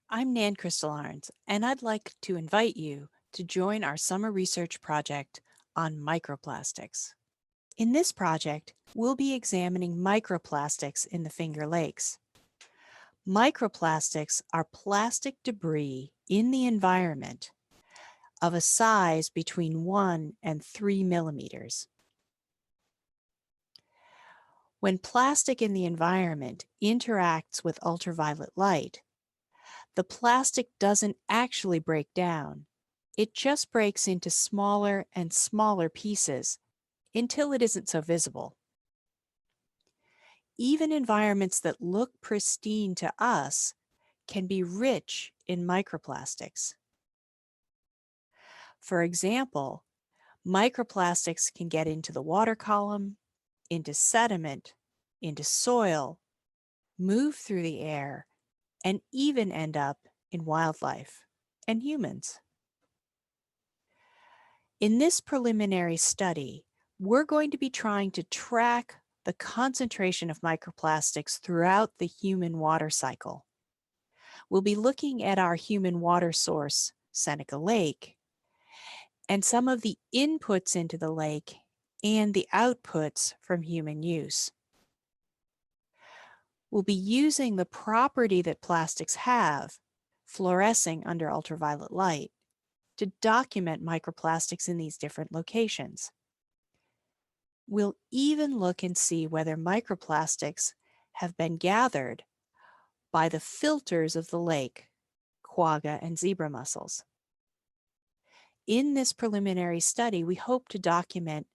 I'm Nan Crystal Arns, and I'd like to invite you to join our summer research project on microplastics. In this project, we'll be examining microplastics in the Finger Lakes. Microplastics are plastic debris in the environment of a size between 1 and 3 millimeters. When plastic in the environment interacts with ultraviolet light, the plastic doesn't actually break down. It just breaks into smaller and smaller pieces until it isn't so visible. Even environments that look pristine to us can be rich in microplastics. For example, microplastics can get into the water column, into sediment, into soil, move through the air, and even end up in wildlife and humans. In this preliminary study, we're going to be trying to track the concentration of microplastics throughout the human water cycle. We'll be looking at our human water source, Seneca Lake, and some of the inputs into the lake and the outputs from human use. We'll be using the property that plastics have, fluorescing under ultraviolet light, to document microplastics in these different locations. We'll even look and see whether microplastics have been gathered by the filters of the lake, quagga and zebra mussels. In this preliminary study, we hope to document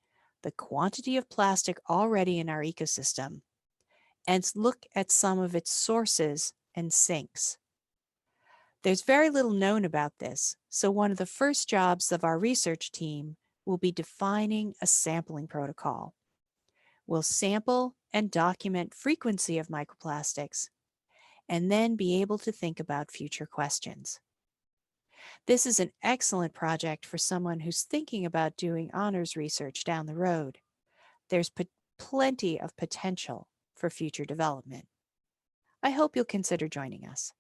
the quantity of plastic already in our ecosystem and look at some of its sources and sinks. There's very little known about this, so one of the first jobs of our research team will be defining a sampling protocol. We'll sample and document frequency of microplastics and then be able to think about future questions. This is an excellent project for someone who's thinking about doing honors research down the road. There's plenty of potential for future development. I hope you'll consider joining us.